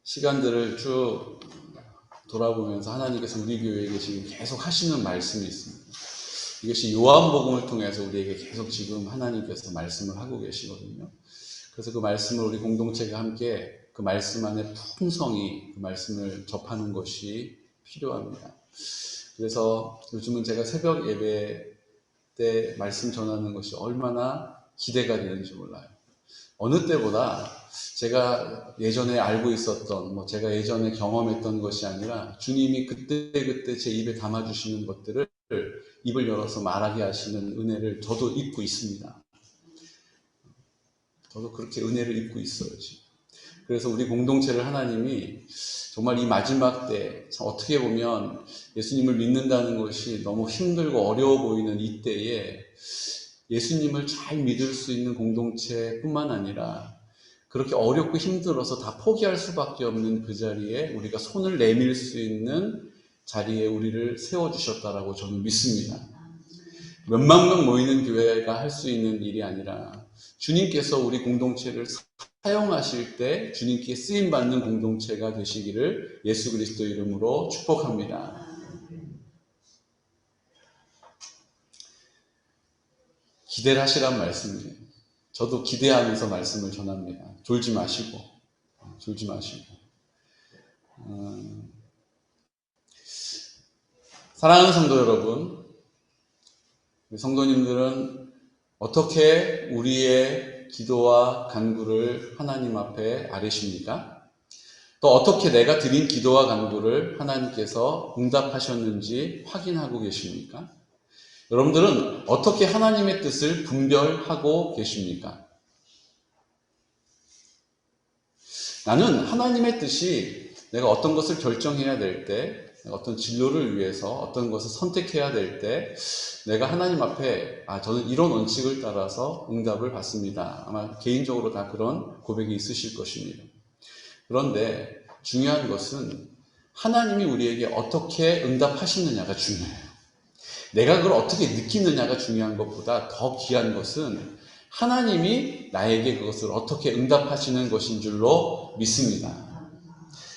시간들을 쭉 돌아보면서 하나님께서 우리 교회에게 지금 계속 하시는 말씀이 있습니다. 이것이 요한복음을 통해서 우리에게 계속 지금 하나님께서 말씀을 하고 계시거든요. 그래서 그 말씀을 우리 공동체가 함께 그 말씀 안에 풍성히 그 말씀을 접하는 것이 필요합니다. 그래서 요즘은 제가 새벽 예배 때 말씀 전하는 것이 얼마나 기대가 되는지 몰라요. 어느 때보다 제가 예전에 알고 있었던, 제가 예전에 경험했던 것이 아니라 주님이 그때 제 입에 담아주시는 것들을 입을 열어서 말하게 하시는 은혜를 저도 입고 있습니다. 저도 그렇게 은혜를 입고 있어요, 지금. 그래서 우리 공동체를 하나님이 정말 이 마지막 때, 어떻게 보면 예수님을 믿는다는 것이 너무 힘들고 어려워 보이는 이때에 예수님을 잘 믿을 수 있는 공동체뿐만 아니라 그렇게 어렵고 힘들어서 다 포기할 수밖에 없는 그 자리에 우리가 손을 내밀 수 있는 자리에 우리를 세워주셨다라고 저는 믿습니다. 몇만 명 모이는 교회가 할 수 있는 일이 아니라 주님께서 우리 공동체를 사용하실 때 주님께 쓰임받는 공동체가 되시기를 예수 그리스도 이름으로 축복합니다. 기대를 하시란 말씀이에요. 저도 기대하면서 말씀을 전합니다. 졸지 마시고. 사랑하는 성도 여러분, 성도님들은 어떻게 우리의 기도와 간구를 하나님 앞에 아뢰십니까? 또 어떻게 내가 드린 기도와 간구를 하나님께서 응답하셨는지 확인하고 계십니까? 여러분들은 어떻게 하나님의 뜻을 분별하고 계십니까? 나는 하나님의 뜻이 내가 어떤 것을 결정해야 될 때, 어떤 진로를 위해서 어떤 것을 선택해야 될 때 내가 하나님 앞에 저는 이런 원칙을 따라서 응답을 받습니다. 아마 개인적으로 다 그런 고백이 있으실 것입니다. 그런데 중요한 것은 하나님이 우리에게 어떻게 응답하시느냐가 중요해요. 내가 그걸 어떻게 느끼느냐가 중요한 것보다 더 귀한 것은 하나님이 나에게 그것을 어떻게 응답하시는 것인 줄로 믿습니다.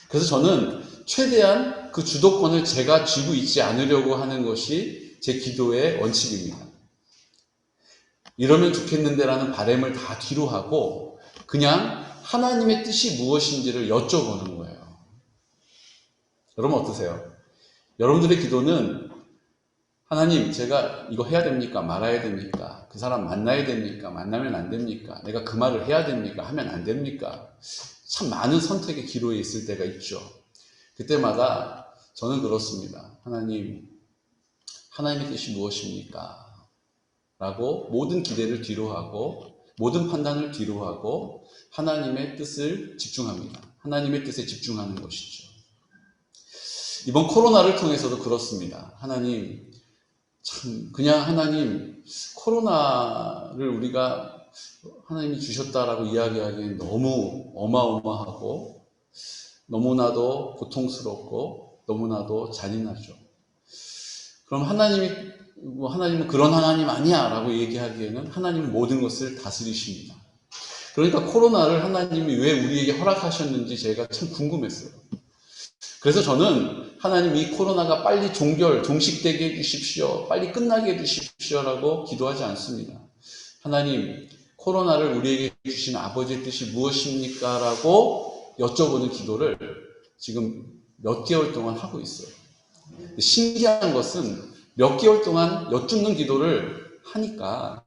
그래서 저는 최대한 그 주도권을 제가 쥐고 있지 않으려고 하는 것이 제 기도의 원칙입니다. 이러면 좋겠는데라는 바람을 다 뒤로 하고 그냥 하나님의 뜻이 무엇인지를 여쭤보는 거예요. 여러분 어떠세요? 여러분들의 기도는 하나님, 제가 이거 해야 됩니까? 말아야 됩니까? 그 사람 만나야 됩니까? 만나면 안 됩니까? 내가 그 말을 해야 됩니까? 하면 안 됩니까? 참 많은 선택의 기로에 있을 때가 있죠. 그때마다 저는 그렇습니다. 하나님, 하나님의 뜻이 무엇입니까? 라고 모든 기대를 뒤로 하고 모든 판단을 뒤로 하고 하나님의 뜻을 집중합니다. 하나님의 뜻에 집중하는 것이죠. 이번 코로나를 통해서도 그렇습니다. 하나님, 그냥 하나님, 코로나를 우리가 하나님이 주셨다라고 이야기하기엔 너무 어마어마하고 너무나도 고통스럽고 너무나도 잔인하죠. 그럼 하나님은 그런 하나님 아니야 라고 얘기하기에는 하나님은 모든 것을 다스리십니다. 그러니까 코로나를 하나님이 왜 우리에게 허락하셨는지 제가 참 궁금했어요. 그래서 저는 하나님 이 코로나가 빨리 종식되게 해주십시오. 빨리 끝나게 해주십시오라고 기도하지 않습니다. 하나님, 코로나를 우리에게 주신 아버지의 뜻이 무엇입니까? 라고 여쭤보는 기도를 지금 몇 개월 동안 하고 있어요. 신기한 것은 몇 개월 동안 여쭙는 기도를 하니까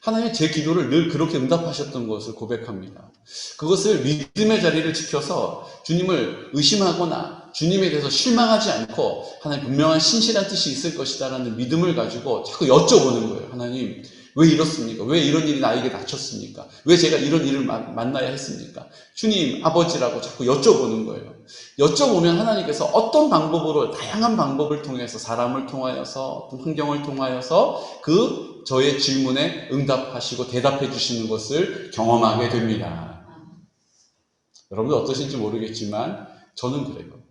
하나님이 제 기도를 늘 그렇게 응답하셨던 것을 고백합니다. 그것을 믿음의 자리를 지켜서 주님을 의심하거나 주님에 대해서 실망하지 않고 하나님 분명한 신실한 뜻이 있을 것이다라는 믿음을 가지고 자꾸 여쭤보는 거예요. 하나님, 왜 이렇습니까? 왜 이런 일이 나에게 닥쳤습니까? 왜 제가 이런 일을 만나야 했습니까? 주님, 아버지라고 자꾸 여쭤보는 거예요. 여쭤보면 하나님께서 어떤 방법으로, 다양한 방법을 통해서, 사람을 통하여서, 어떤 환경을 통하여서 저의 질문에 응답하시고 대답해 주시는 것을 경험하게 됩니다. 여러분들 어떠신지 모르겠지만 저는 그래요.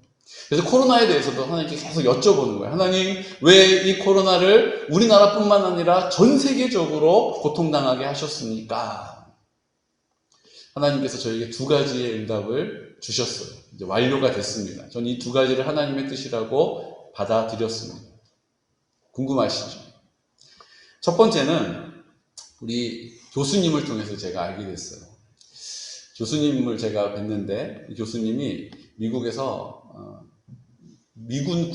그래서 코로나에 대해서도 하나님께 계속 여쭤보는 거예요. 하나님, 왜 이 코로나를 우리나라뿐만 아니라 전 세계적으로 고통당하게 하셨습니까? 하나님께서 저에게 두 가지의 응답을 주셨어요. 이제 완료가 됐습니다. 저는 이 두 가지를 하나님의 뜻이라고 받아들였습니다. 궁금하시죠? 첫 번째는 우리 교수님을 통해서 제가 알게 됐어요. 교수님을 제가 뵀는데 이 교수님이 미국에서 미군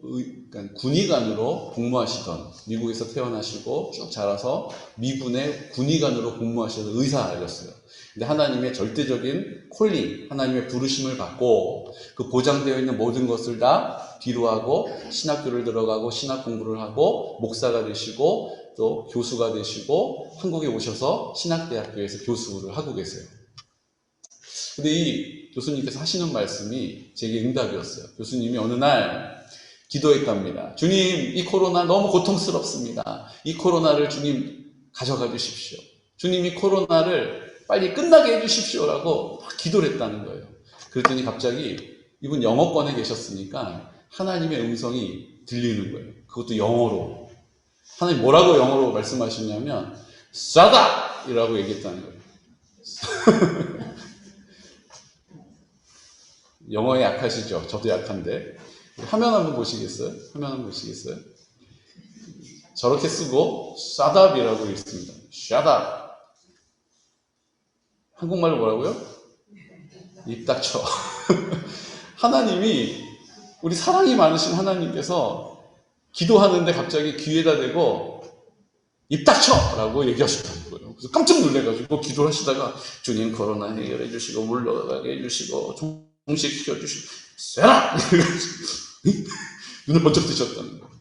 그러니까 군의관으로 복무하시던, 미국에서 태어나시고 쭉 자라서 미군의 군의관으로 복무하시던 의사였어요. 근데 하나님의 절대적인 콜링, 하나님의 부르심을 받고 그 보장되어 있는 모든 것을 다 뒤로하고 신학교를 들어가고 신학 공부를 하고 목사가 되시고 또 교수가 되시고 한국에 오셔서 신학대학교에서 교수를 하고 계세요. 근데 이 교수님께서 하시는 말씀이 제게 응답이었어요. 교수님이 어느 날 기도했답니다. 주님, 이 코로나 너무 고통스럽습니다. 이 코로나를 주님 가져가 주십시오. 주님, 이 코로나를 빨리 끝나게 해주십시오라고 막 기도를 했다는 거예요. 그랬더니 갑자기 이분 영어권에 계셨으니까 하나님의 음성이 들리는 거예요. 그것도 영어로. 하나님 뭐라고 영어로 말씀하셨냐면 싸다! 이라고 얘기했다는 거예요. 영어에 약하시죠? 저도 약한데. 화면 한번 보시겠어요? 화면 한번 보시겠어요? 저렇게 쓰고 샷업이라고 읽습니다. 샷업. 한국말로 뭐라고요? 입 닥쳐. 하나님이, 우리 사랑이 많으신 하나님께서 기도하는데 갑자기 귀에다 대고 입 닥쳐! 라고 얘기하셨다는 거예요. 그래서 깜짝 놀래가지고 기도를 하시다가 주님 코로나 해결해 주시고 물러가게 해주시고 종식시켜 주시고 쎄라! 눈을 번쩍 뜨셨다는 거예요.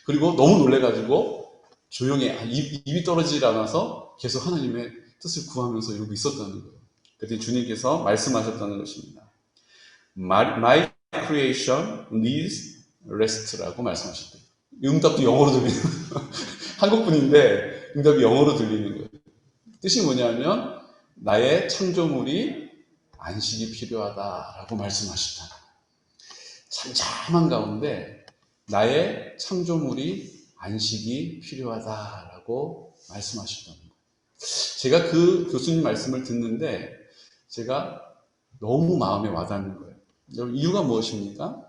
그리고 너무 놀래가지고 조용히 입이 떨어지질 않아서 계속 하나님의 뜻을 구하면서 이러고 있었다는 거예요. 그랬더니 주님께서 말씀하셨다는 것입니다. My creation needs rest라고 말씀하셨대요. 응답도 영어로 들리는 한국분인데 응답이 영어로 들리는 거예요. 뜻이 뭐냐면 나의 창조물이 안식이 필요하다라고 말씀하셨다. 잠잠한 가운데 나의 창조물이 안식이 필요하다라고 말씀하셨다는 거예요. 제가 그 교수님 말씀을 듣는데 제가 너무 마음에 와닿는 거예요. 여러분, 이유가 무엇입니까?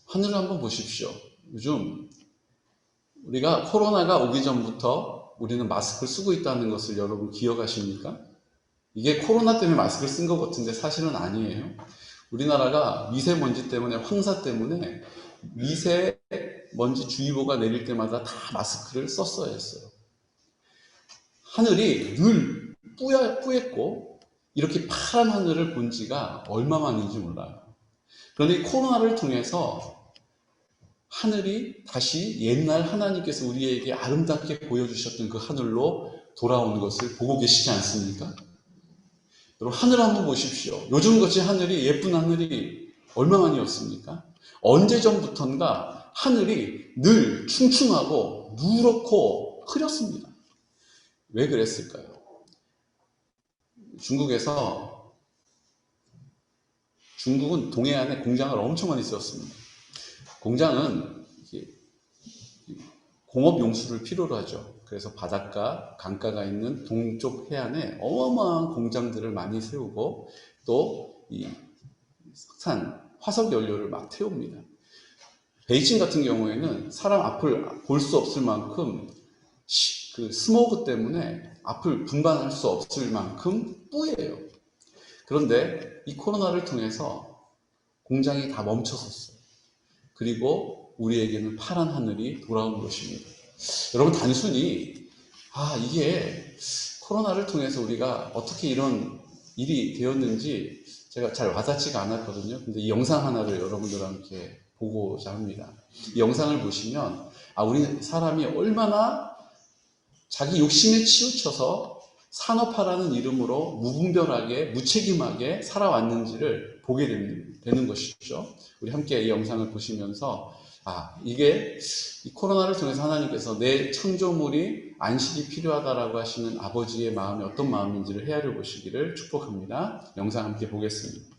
하늘을 한번 보십시오. 요즘 우리가 코로나가 오기 전부터 우리는 마스크를 쓰고 있다는 것을 여러분 기억하십니까? 이게 코로나 때문에 마스크를 쓴 것 같은데 사실은 아니에요. 우리나라가 미세먼지 때문에, 황사 때문에 미세먼지 주의보가 내릴 때마다 다 마스크를 썼어야 했어요. 하늘이 늘 뿌였고 이렇게 파란 하늘을 본 지가 얼마만인지 몰라요. 그런데 이 코로나를 통해서 하늘이 다시 옛날 하나님께서 우리에게 아름답게 보여주셨던 그 하늘로 돌아오는 것을 보고 계시지 않습니까? 여러분, 하늘 한번 보십시오. 요즘같이 하늘이, 예쁜 하늘이 얼마만이었습니까? 언제 전부턴가 하늘이 늘 충충하고 누렇고 흐렸습니다. 왜 그랬을까요? 중국은 동해안에 공장을 엄청 많이 세웠습니다. 공장은 공업 용수를 필요로 하죠. 그래서 바닷가, 강가가 있는 동쪽 해안에 어마어마한 공장들을 많이 세우고 또 이 석탄, 화석 연료를 막 태웁니다. 베이징 같은 경우에는 사람 앞을 볼 수 없을 만큼 그 스모그 때문에 앞을 분간할 수 없을 만큼 뿌예요. 그런데 이 코로나를 통해서 공장이 다 멈춰섰어요. 그리고 우리에게는 파란 하늘이 돌아온 것입니다. 여러분, 단순히 이게 코로나를 통해서 우리가 어떻게 이런 일이 되었는지 제가 잘 와닿지가 않았거든요. 근데 이 영상 하나를 여러분들과 함께 보고자 합니다. 이 영상을 보시면 우리 사람이 얼마나 자기 욕심에 치우쳐서 산업화라는 이름으로 무분별하게 무책임하게 살아왔는지를 보게 되는 것이죠. 우리 함께 이 영상을 보시면서 이게 이 코로나를 통해서 하나님께서 내 창조물이 안식이 필요하다라고 하시는 아버지의 마음이 어떤 마음인지를 헤아려 보시기를 축복합니다. 영상 함께 보겠습니다.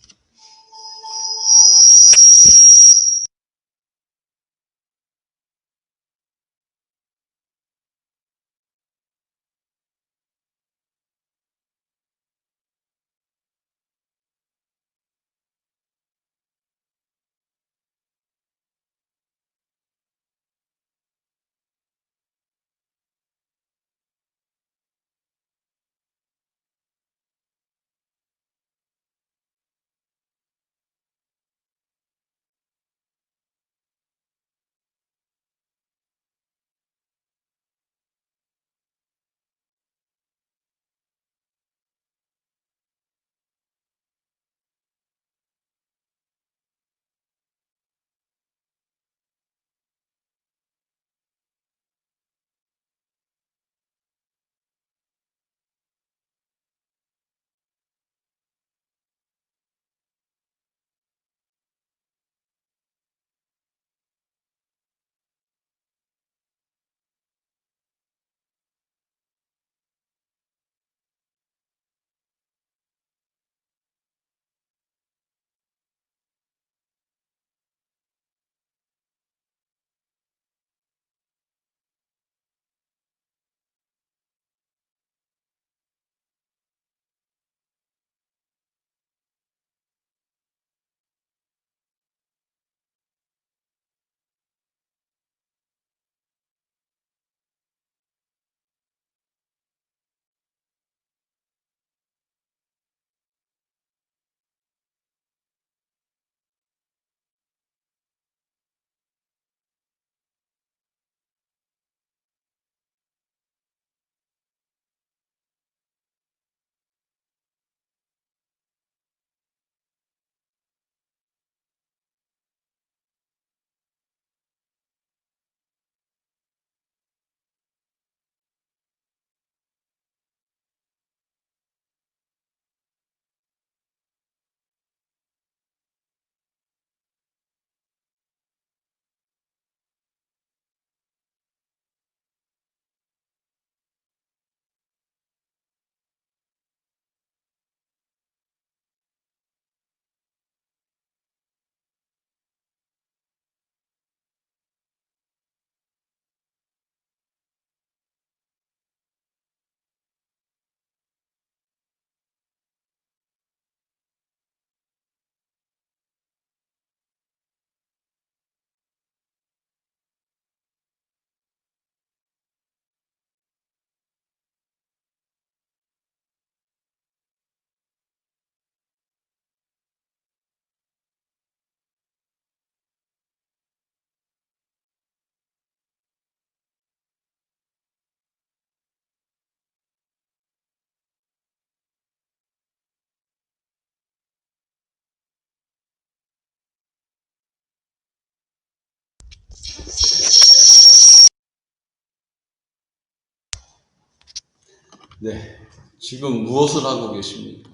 네, 지금 무엇을 하고 계십니까?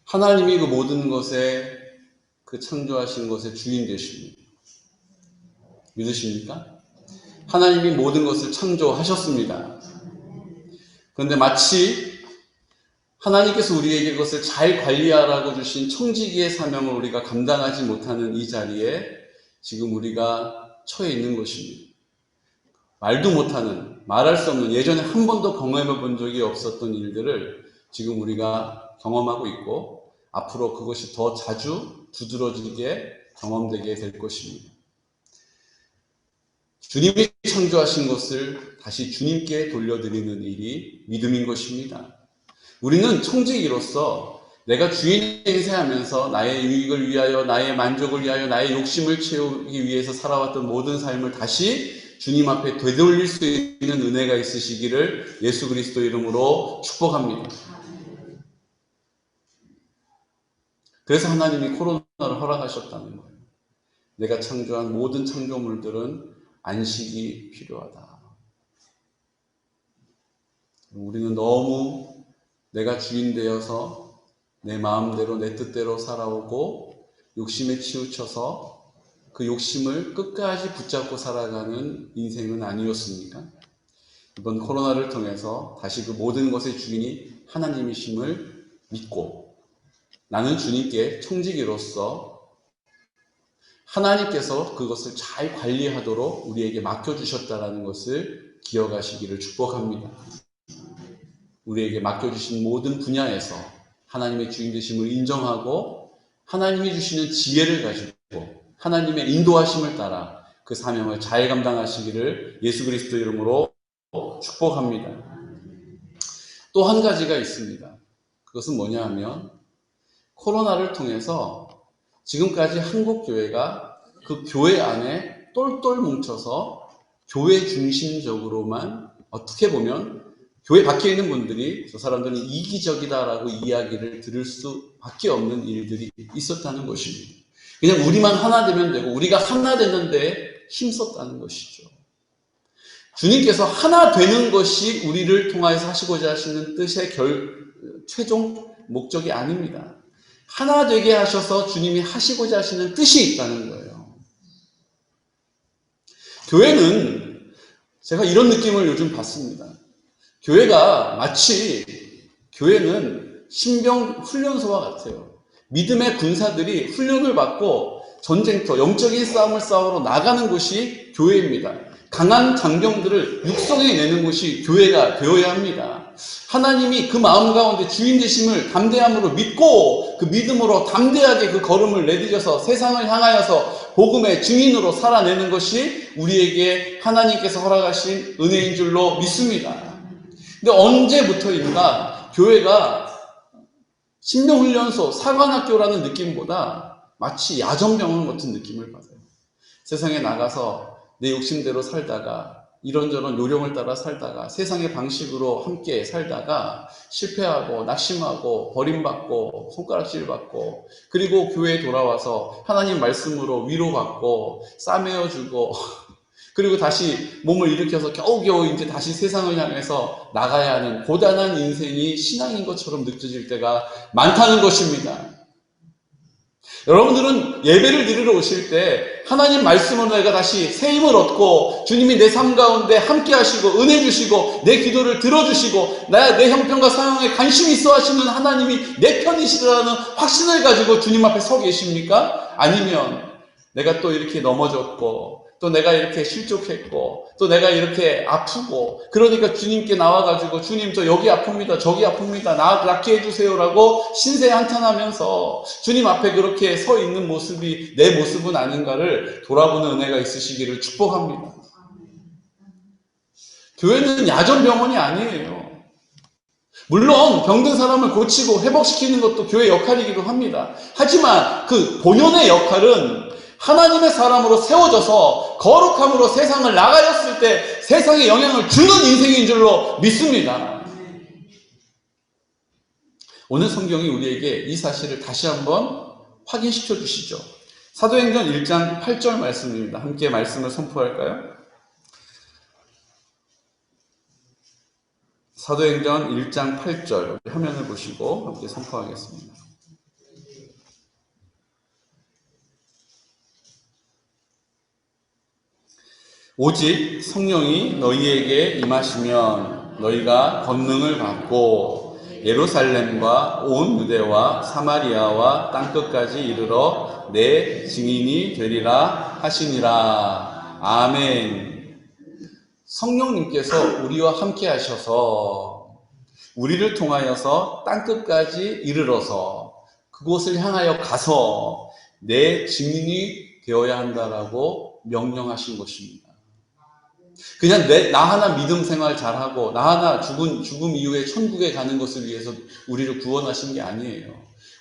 하나님이 그 모든 것에 그 창조하신 것의 주인 되십니다. 믿으십니까? 하나님이 모든 것을 창조하셨습니다. 그런데 마치 하나님께서 우리에게 그것을 잘 관리하라고 주신 청지기의 사명을 우리가 감당하지 못하는 이 자리에 지금 우리가 처해 있는 것입니다. 말도 못하는, 말할 수 없는, 예전에 한 번도 경험해 본 적이 없었던 일들을 지금 우리가 경험하고 있고 앞으로 그것이 더 자주 두드러지게 경험되게 될 것입니다. 주님이 창조하신 것을 다시 주님께 돌려드리는 일이 믿음인 것입니다. 우리는 청지기로서 내가 주인 행세하면서 나의 유익을 위하여, 나의 만족을 위하여, 나의 욕심을 채우기 위해서 살아왔던 모든 삶을 다시 주님 앞에 되돌릴 수 있는 은혜가 있으시기를 예수 그리스도 이름으로 축복합니다. 그래서 하나님이 코로나를 허락하셨다는 거예요. 내가 창조한 모든 창조물들은 안식이 필요하다. 우리는 너무 내가 주인 되어서 내 마음대로 내 뜻대로 살아오고 욕심에 치우쳐서 그 욕심을 끝까지 붙잡고 살아가는 인생은 아니었습니까? 이번 코로나를 통해서 다시 그 모든 것의 주인이 하나님이심을 믿고 나는 주님께 청지기로서 하나님께서 그것을 잘 관리하도록 우리에게 맡겨주셨다는 것을 기억하시기를 축복합니다. 우리에게 맡겨주신 모든 분야에서 하나님의 주인 되심을 인정하고 하나님이 주시는 지혜를 가지고 하나님의 인도하심을 따라 그 사명을 잘 감당하시기를 예수 그리스도 이름으로 축복합니다. 또 한 가지가 있습니다. 그것은 뭐냐 하면 코로나를 통해서 지금까지 한국 교회가 그 교회 안에 똘똘 뭉쳐서 교회 중심적으로만 어떻게 보면 교회 밖에 있는 분들이 저 사람들은 이기적이다라고 이야기를 들을 수밖에 없는 일들이 있었다는 것입니다. 그냥 우리만 하나 되면 되고 우리가 하나 됐는데 힘썼다는 것이죠. 주님께서 하나 되는 것이 우리를 통하여서 하시고자 하시는 뜻의 최종 목적이 아닙니다. 하나 되게 하셔서 주님이 하시고자 하시는 뜻이 있다는 거예요. 교회는 제가 이런 느낌을 요즘 받습니다. 교회가 마치 교회는 신병 훈련소와 같아요. 믿음의 군사들이 훈련을 받고 전쟁터, 영적인 싸움을 싸우러 나가는 곳이 교회입니다. 강한 장병들을 육성해 내는 곳이 교회가 되어야 합니다. 하나님이 그 마음 가운데 주인 되심을 담대함으로 믿고 그 믿음으로 담대하게 그 걸음을 내디뎌서 세상을 향하여서 복음의 증인으로 살아내는 것이 우리에게 하나님께서 허락하신 은혜인 줄로 믿습니다. 근데 언제부터인가 교회가 신병훈련소, 사관학교라는 느낌보다 마치 야전병원 같은 느낌을 받아요. 세상에 나가서 내 욕심대로 살다가 이런저런 요령을 따라 살다가 세상의 방식으로 함께 살다가 실패하고 낙심하고 버림받고 손가락질 받고 그리고 교회에 돌아와서 하나님 말씀으로 위로받고 싸매어주고 그리고 다시 몸을 일으켜서 겨우겨우 이제 다시 세상을 향해서 나가야 하는 고단한 인생이 신앙인 것처럼 느껴질 때가 많다는 것입니다. 여러분들은 예배를 드리러 오실 때 하나님 말씀으로 내가 다시 새 힘을 얻고 주님이 내 삶 가운데 함께 하시고 은혜 주시고 내 기도를 들어주시고 내 형편과 상황에 관심이 있어 하시는 하나님이 내 편이시라는 확신을 가지고 주님 앞에 서 계십니까? 아니면 내가 또 이렇게 넘어졌고 또 내가 이렇게 실족했고 또 내가 이렇게 아프고 그러니까 주님께 나와가지고 주님 저 여기 아픕니다 저기 아픕니다 나 낫게 해주세요라고 신세 한탄하면서 주님 앞에 그렇게 서 있는 모습이 내 모습은 아닌가를 돌아보는 은혜가 있으시기를 축복합니다. 교회는 야전병원이 아니에요. 물론 병든 사람을 고치고 회복시키는 것도 교회의 역할이기도 합니다. 하지만 그 본연의 역할은 하나님의 사람으로 세워져서 거룩함으로 세상을 나가렸을 때 세상에 영향을 주는 인생인 줄로 믿습니다. 오늘 성경이 우리에게 이 사실을 다시 한번 확인시켜 주시죠. 사도행전 1장 8절 말씀입니다. 함께 말씀을 선포할까요? 사도행전 1장 8절 화면을 보시고 함께 선포하겠습니다. 오직 성령이 너희에게 임하시면 너희가 권능을 받고 예루살렘과 온 유대와 사마리아와 땅끝까지 이르러 내 증인이 되리라 하시니라. 아멘. 성령님께서 우리와 함께 하셔서 우리를 통하여서 땅끝까지 이르러서 그곳을 향하여 가서 내 증인이 되어야 한다라고 명령하신 것입니다. 그냥 나 하나 믿음 생활 잘하고 나 하나 죽음 이후에 천국에 가는 것을 위해서 우리를 구원하신 게 아니에요.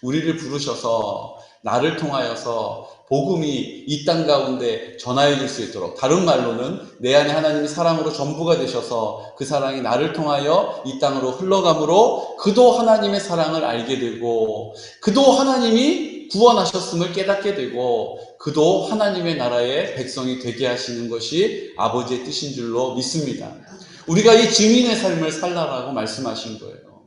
우리를 부르셔서 나를 통하여서 복음이 이 땅 가운데 전하여질 수 있도록, 다른 말로는 내 안에 하나님이 사랑으로 전부가 되셔서 그 사랑이 나를 통하여 이 땅으로 흘러가므로 그도 하나님의 사랑을 알게 되고 그도 하나님이 구원하셨음을 깨닫게 되고 그도 하나님의 나라의 백성이 되게 하시는 것이 아버지의 뜻인 줄로 믿습니다. 우리가 이 증인의 삶을 살라라고 말씀하신 거예요.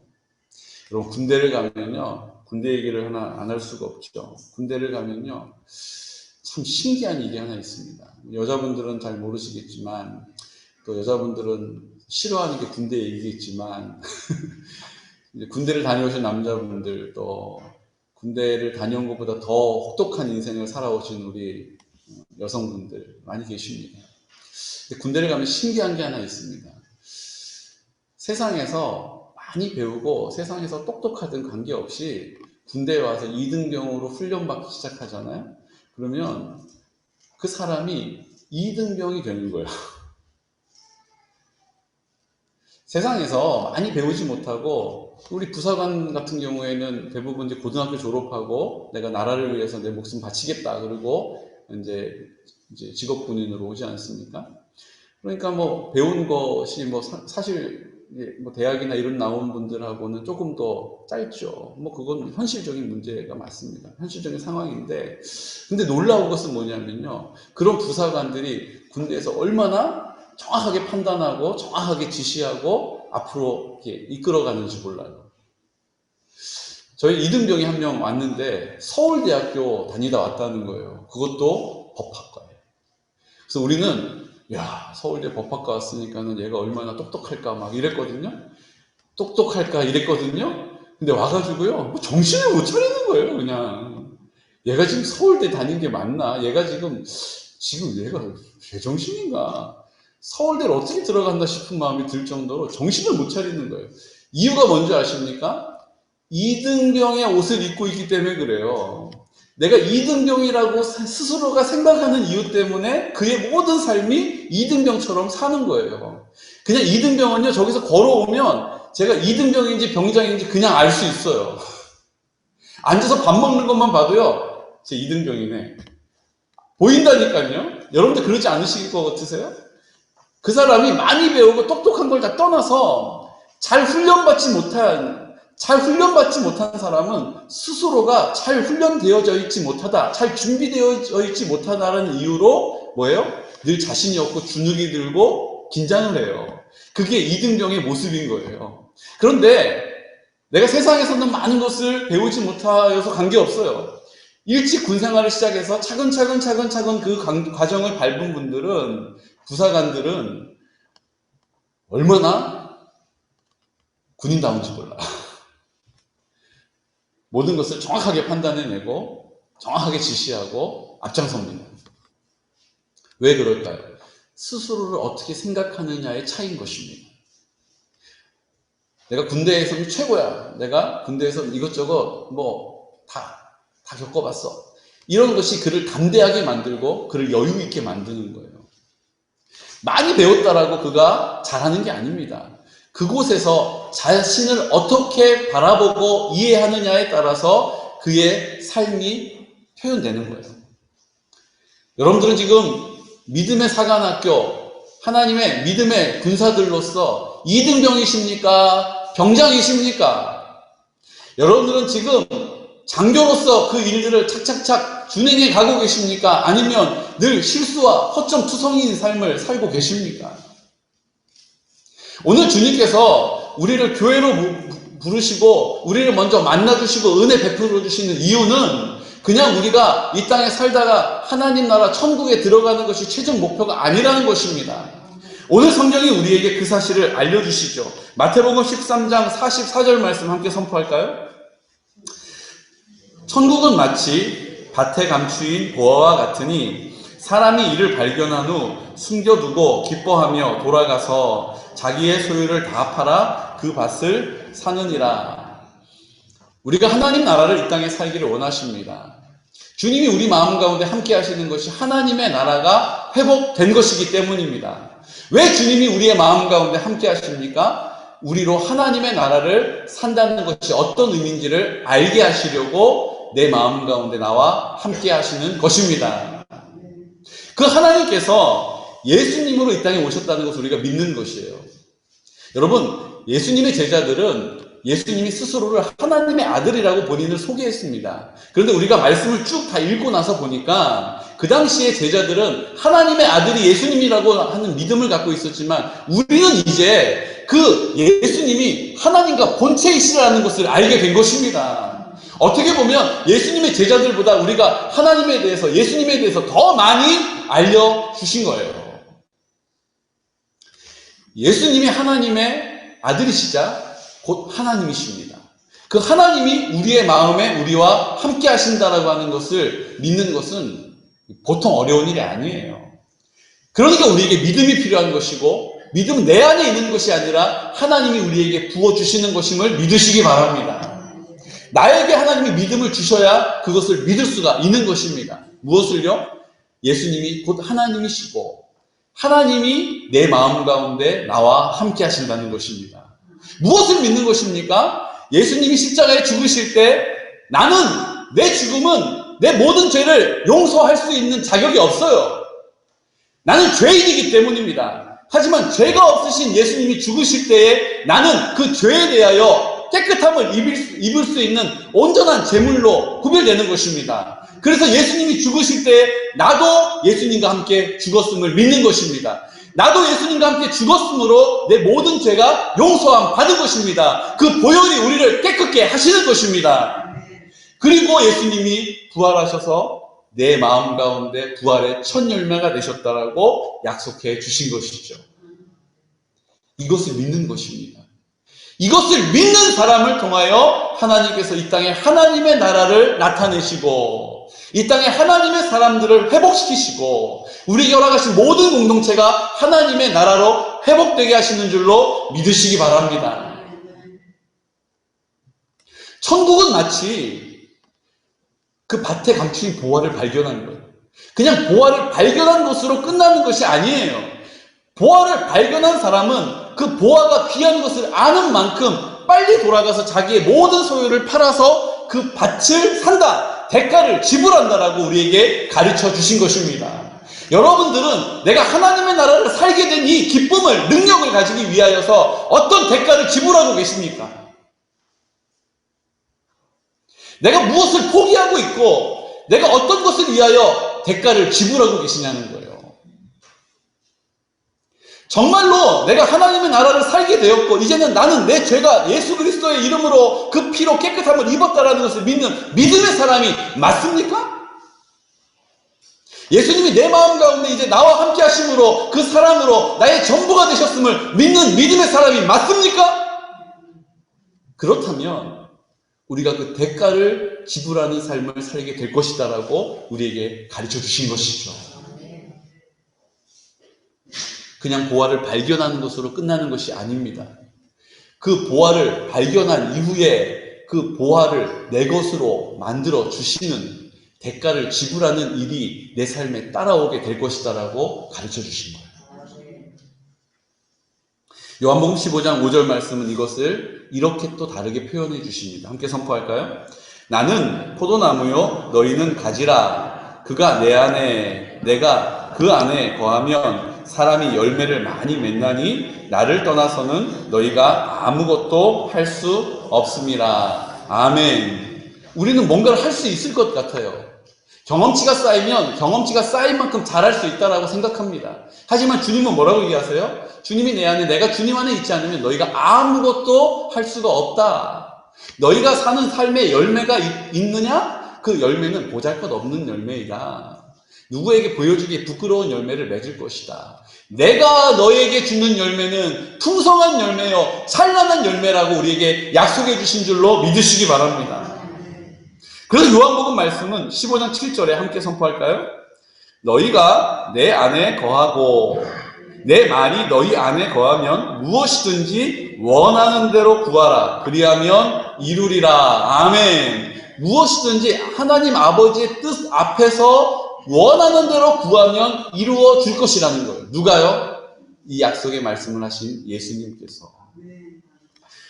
여러분, 군대를 가면요, 군대 얘기를 하나 안 할 수가 없죠. 군대를 가면요, 참 신기한 일이 하나 있습니다. 여자분들은 잘 모르시겠지만, 또 여자분들은 싫어하는 게 군대 얘기겠지만, 군대를 다녀오신 남자분들, 또 군대를 다녀온 것보다 더 혹독한 인생을 살아오신 우리 여성분들 많이 계십니다. 근데 군대를 가면 신기한 게 하나 있습니다. 세상에서 많이 배우고 세상에서 똑똑하든 관계없이 군대에 와서 2등병으로 훈련받기 시작하잖아요. 그러면 그 사람이 2등병이 되는 거예요. 세상에서 많이 배우지 못하고, 우리 부사관 같은 경우에는 대부분 이제 고등학교 졸업하고 내가 나라를 위해서 내 목숨 바치겠다 그러고 이제 직업군인으로 오지 않습니까? 그러니까 뭐 배운 것이 뭐 사실 뭐 대학이나 이런 나온 분들하고는 조금 더 짧죠. 뭐 그건 현실적인 문제가 맞습니다. 현실적인 상황인데, 근데 놀라운 것은 뭐냐면요, 그런 부사관들이 군대에서 얼마나 정확하게 판단하고 정확하게 지시하고 앞으로 이렇게 이끌어가는지 몰라요. 저희 이등병이 한 명 왔는데 서울대학교 다니다 왔다는 거예요. 그것도 법학과예요. 그래서 우리는 야, 서울대 법학과 왔으니까는 얘가 얼마나 똑똑할까 막 이랬거든요. 똑똑할까 이랬거든요. 근데 와가지고요, 뭐 정신을 못 차리는 거예요. 그냥 얘가 지금 서울대 다닌 게 맞나? 얘가 지금 얘가 제정신인가? 서울대를 어떻게 들어간다 싶은 마음이 들 정도로 정신을 못 차리는 거예요. 이유가 뭔지 아십니까? 2등병의 옷을 입고 있기 때문에 그래요. 내가 2등병이라고 스스로가 생각하는 이유 때문에 그의 모든 삶이 2등병처럼 사는 거예요. 그냥 2등병은요, 저기서 걸어오면 제가 2등병인지 병장인지 그냥 알 수 있어요. 앉아서 밥 먹는 것만 봐도요, 제 2등병이네. 보인다니까요. 여러분들 그러지 않으실 것 같으세요? 그 사람이 많이 배우고 똑똑한 걸 다 떠나서 잘 훈련받지 못한 사람은 스스로가 잘 훈련되어져 있지 못하다, 잘 준비되어 있지 못하다는 이유로 뭐예요? 늘 자신이 없고 주눅이 들고 긴장을 해요. 그게 2등병의 모습인 거예요. 그런데 내가 세상에서는 많은 것을 배우지 못하여서 관계없어요. 일찍 군생활을 시작해서 차근차근 그 과정을 밟은 분들은, 부사관들은 얼마나 군인다운지 몰라. 모든 것을 정확하게 판단해내고 정확하게 지시하고 앞장섭니다. 왜 그럴까요? 스스로를 어떻게 생각하느냐의 차이인 것입니다. 내가 군대에서는 최고야. 내가 군대에서 이것저것 다 겪어봤어. 이런 것이 그를 담대하게 만들고 그를 여유 있게 만드는 거예요. 많이 배웠다라고 그가 잘하는 게 아닙니다. 그곳에서 자신을 어떻게 바라보고 이해하느냐에 따라서 그의 삶이 표현되는 거예요. 여러분들은 지금 믿음의 사관학교, 하나님의 믿음의 군사들로서 2등병이십니까? 병장이십니까? 여러분들은 지금 장교로서 그 일들을 착착착 준행해 가고 계십니까? 아니면 늘 실수와 허점투성이인 삶을 살고 계십니까? 오늘 주님께서 우리를 교회로 부르시고 우리를 먼저 만나주시고 은혜 베풀어 주시는 이유는 그냥 우리가 이 땅에 살다가 하나님 나라 천국에 들어가는 것이 최종 목표가 아니라는 것입니다. 오늘 성경이 우리에게 그 사실을 알려주시죠. 마태복음 13장 44절 말씀 함께 선포할까요? 천국은 마치 밭에 감추인 보화와 같으니 사람이 이를 발견한 후 숨겨두고 기뻐하며 돌아가서 자기의 소유를 다 팔아 그 밭을 사느니라. 우리가 하나님 나라를 이 땅에 살기를 원하십니다. 주님이 우리 마음 가운데 함께 하시는 것이 하나님의 나라가 회복된 것이기 때문입니다. 왜 주님이 우리의 마음 가운데 함께 하십니까? 우리로 하나님의 나라를 산다는 것이 어떤 의미인지를 알게 하시려고 내 마음 가운데 나와 함께 하시는 것입니다. 그 하나님께서 예수님으로 이 땅에 오셨다는 것을 우리가 믿는 것이에요. 여러분, 예수님의 제자들은 예수님이 스스로를 하나님의 아들이라고 본인을 소개했습니다. 그런데 우리가 말씀을 쭉 다 읽고 나서 보니까 그 당시에 제자들은 하나님의 아들이 예수님이라고 하는 믿음을 갖고 있었지만 우리는 이제 그 예수님이 하나님과 본체이시라는 것을 알게 된 것입니다. 어떻게 보면 예수님의 제자들보다 우리가 하나님에 대해서, 예수님에 대해서 더 많이 알려주신 거예요. 예수님이 하나님의 아들이시자 곧 하나님이십니다. 그 하나님이 우리의 마음에 우리와 함께 하신다라고 하는 것을 믿는 것은 보통 어려운 일이 아니에요. 그러니까 우리에게 믿음이 필요한 것이고, 믿음은 내 안에 있는 것이 아니라 하나님이 우리에게 부어주시는 것임을 믿으시기 바랍니다. 나에게 하나님이 믿음을 주셔야 그것을 믿을 수가 있는 것입니다. 무엇을요? 예수님이 곧 하나님이시고 하나님이 내 마음 가운데 나와 함께 하신다는 것입니다. 무엇을 믿는 것입니까? 예수님이 십자가에 죽으실 때 나는, 내 죽음은 내 모든 죄를 용서할 수 있는 자격이 없어요. 나는 죄인이기 때문입니다. 하지만 죄가 없으신 예수님이 죽으실 때에 나는 그 죄에 대하여 깨끗함을 입을 수 있는 온전한 제물로 구별되는 것입니다. 그래서 예수님이 죽으실 때 나도 예수님과 함께 죽었음을 믿는 것입니다. 나도 예수님과 함께 죽었으므로 내 모든 죄가 용서함 받은 것입니다. 그 보혈이 우리를 깨끗게 하시는 것입니다. 그리고 예수님이 부활하셔서 내 마음 가운데 부활의 첫 열매가 되셨다라고 약속해 주신 것이죠. 이것을 믿는 것입니다. 이것을 믿는 사람을 통하여 하나님께서 이 땅에 하나님의 나라를 나타내시고 이 땅에 하나님의 사람들을 회복시키시고 우리에게 허락하신 모든 공동체가 하나님의 나라로 회복되게 하시는 줄로 믿으시기 바랍니다. 천국은 마치 그 밭에 감춘 보화를 발견한 거예요. 그냥 보화를 발견한 것으로 끝나는 것이 아니에요. 보화를 발견한 사람은 그 보화가 귀한 것을 아는 만큼 빨리 돌아가서 자기의 모든 소유를 팔아서 그 밭을 산다, 대가를 지불한다라고 우리에게 가르쳐 주신 것입니다. 여러분들은 내가 하나님의 나라를 살게 된 이 기쁨을, 능력을 가지기 위하여서 어떤 대가를 지불하고 계십니까? 내가 무엇을 포기하고 있고 내가 어떤 것을 위하여 대가를 지불하고 계시냐는 거예요. 정말로 내가 하나님의 나라를 살게 되었고 이제는 나는 내 죄가 예수 그리스도의 이름으로 그 피로 깨끗함을 입었다라는 것을 믿는 믿음의 사람이 맞습니까? 예수님이 내 마음 가운데 이제 나와 함께 하심으로 그 사람으로 나의 전부가 되셨음을 믿는 믿음의 사람이 맞습니까? 그렇다면 우리가 그 대가를 지불하는 삶을 살게 될 것이다라고 우리에게 가르쳐 주신 것이죠. 그냥 보화를 발견하는 것으로 끝나는 것이 아닙니다. 그 보화를 발견한 이후에 그 보화를 내 것으로 만들어 주시는 대가를 지불하는 일이 내 삶에 따라오게 될 것이다라고 가르쳐 주신 거예요. 요한복음 15장 5절 말씀은 이것을 이렇게 또 다르게 표현해 주십니다. 함께 선포할까요? 나는 포도나무요 너희는 가지라. 그가 내 안에 내가 그 안에 거하면 사람이 열매를 많이 맺나니 나를 떠나서는 너희가 아무것도 할 수 없음이라. 아멘. 우리는 뭔가를 할 수 있을 것 같아요. 경험치가 쌓인 만큼 잘할 수 있다라고 생각합니다. 하지만 주님은 뭐라고 얘기하세요? 주님이 내 안에, 내가 주님 안에 있지 않으면 너희가 아무것도 할 수가 없다. 너희가 사는 삶의 열매가 있느냐? 그 열매는 보잘것없는 열매이다. 누구에게 보여주기 부끄러운 열매를 맺을 것이다. 내가 너에게 주는 열매는 풍성한 열매요, 찬란한 열매라고 우리에게 약속해 주신 줄로 믿으시기 바랍니다. 그래서 요한복음 말씀은 15장 7절에 함께 선포할까요? 너희가 내 안에 거하고 내 말이 너희 안에 거하면 무엇이든지 원하는 대로 구하라. 그리하면 이루리라. 아멘. 무엇이든지 하나님 아버지의 뜻 앞에서 원하는 대로 구하면 이루어 줄 것이라는 거예요. 누가요? 이 약속의 말씀을 하신 예수님께서.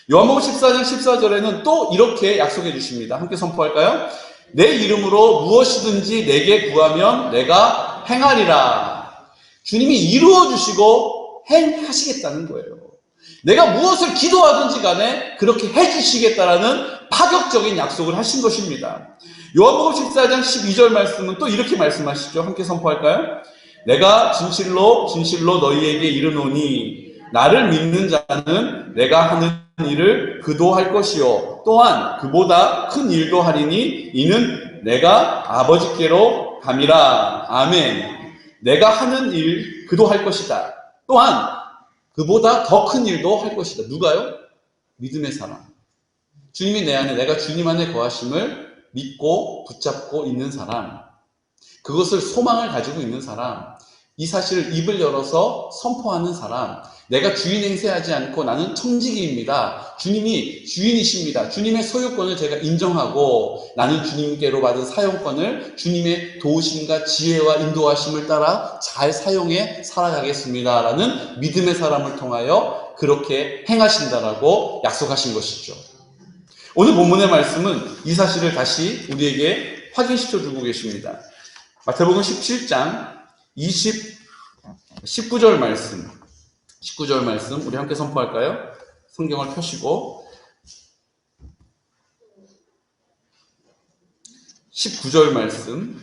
요한복음 14장 14절에는 또 이렇게 약속해 주십니다. 함께 선포할까요? 내 이름으로 무엇이든지 내게 구하면 내가 행하리라. 주님이 이루어 주시고 행하시겠다는 거예요. 내가 무엇을 기도하든지 간에 그렇게 해주시겠다라는 파격적인 약속을 하신 것입니다. 요한복음 14장 12절 말씀은 또 이렇게 말씀하시죠. 함께 선포할까요? 내가 진실로 진실로 너희에게 이르노니 나를 믿는 자는 내가 하는 일을 그도 할 것이요 또한 그보다 큰 일도 하리니 이는 내가 아버지께로 감이라. 아멘. 내가 하는 일 그도 할 것이다. 또한 그보다 더 큰 일도 할 것이다. 누가요? 믿음의 사람. 주님이 내 안에, 내가 주님 안에 거하심을 믿고 붙잡고 있는 사람, 그것을 소망을 가지고 있는 사람, 이 사실을 입을 열어서 선포하는 사람, 내가 주인 행세하지 않고 나는 청지기입니다. 주님이 주인이십니다. 주님의 소유권을 제가 인정하고 나는 주님께로 받은 사용권을 주님의 도우심과 지혜와 인도하심을 따라 잘 사용해 살아가겠습니다. 라는 믿음의 사람을 통하여 그렇게 행하신다라고 약속하신 것이죠. 오늘 본문의 말씀은 이 사실을 다시 우리에게 확인시켜 주고 계십니다. 마태복음 17장 19절 말씀 우리 함께 선포할까요? 성경을 펴시고 19절 말씀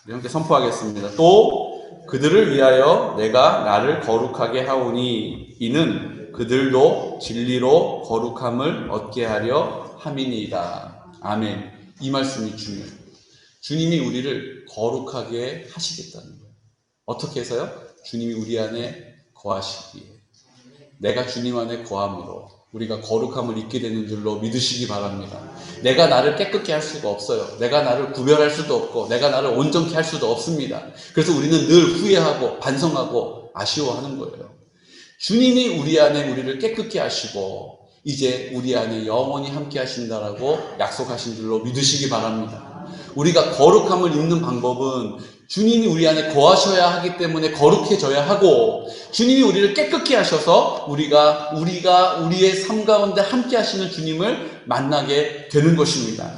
우리 함께 선포하겠습니다. 또 그들을 위하여 내가 나를 거룩하게 하오니 이는 그들도 진리로 거룩함을 얻게 하려 함이니이다. 아멘. 이 말씀이 중요해요. 주님이 우리를 거룩하게 하시겠다는 거예요. 어떻게 해서요? 주님이 우리 안에 거하시기에, 내가 주님 안에 거함으로 우리가 거룩함을 잊게 되는 줄로 믿으시기 바랍니다. 내가 나를 깨끗게 할 수가 없어요. 내가 나를 구별할 수도 없고 내가 나를 온전케 할 수도 없습니다. 그래서 우리는 늘 후회하고 반성하고 아쉬워하는 거예요. 주님이 우리 안에 우리를 깨끗게 하시고 이제 우리 안에 영원히 함께 하신다라고 약속하신 줄로 믿으시기 바랍니다. 우리가 거룩함을 입는 방법은 주님이 우리 안에 거하셔야 하기 때문에 거룩해져야 하고, 주님이 우리를 깨끗게 하셔서 우리가 우리의 삶 가운데 함께 하시는 주님을 만나게 되는 것입니다.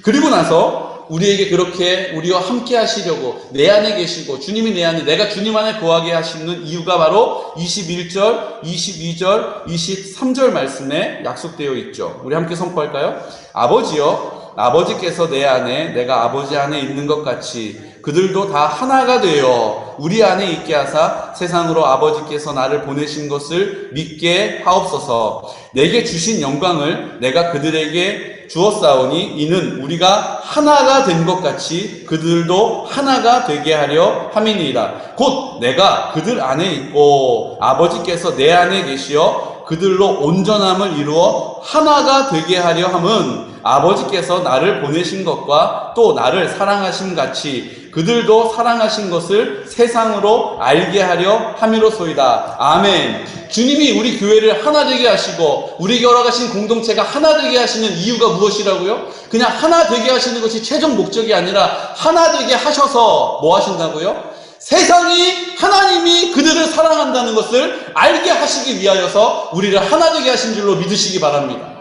그리고 나서 우리에게 그렇게 우리와 함께 하시려고 내 안에 계시고 주님이 내 안에, 내가 주님 안에 거하게 하시는 이유가 바로 21절, 22절, 23절 말씀에 약속되어 있죠. 우리 함께 선포할까요? 아버지여, 아버지께서 내 안에 내가 아버지 안에 있는 것 같이 그들도 다 하나가 되어 우리 안에 있게 하사 세상으로 아버지께서 나를 보내신 것을 믿게 하옵소서. 내게 주신 영광을 내가 그들에게 주었사오니 이는 우리가 하나가 된 것 같이 그들도 하나가 되게 하려 함이니이다. 곧 내가 그들 안에 있고 아버지께서 내 안에 계시어 그들로 온전함을 이루어 하나가 되게 하려 함은 아버지께서 나를 보내신 것과 또 나를 사랑하심 같이 그들도 사랑하신 것을 세상으로 알게 하려 함이로소이다. 아멘. 주님이 우리 교회를 하나 되게 하시고 우리에게 허락하신 공동체가 하나 되게 하시는 이유가 무엇이라고요? 그냥 하나 되게 하시는 것이 최종 목적이 아니라 하나 되게 하셔서 뭐 하신다고요? 세상이 하나님이 그들을 사랑한다는 것을 알게 하시기 위하여서 우리를 하나 되게 하신 줄로 믿으시기 바랍니다.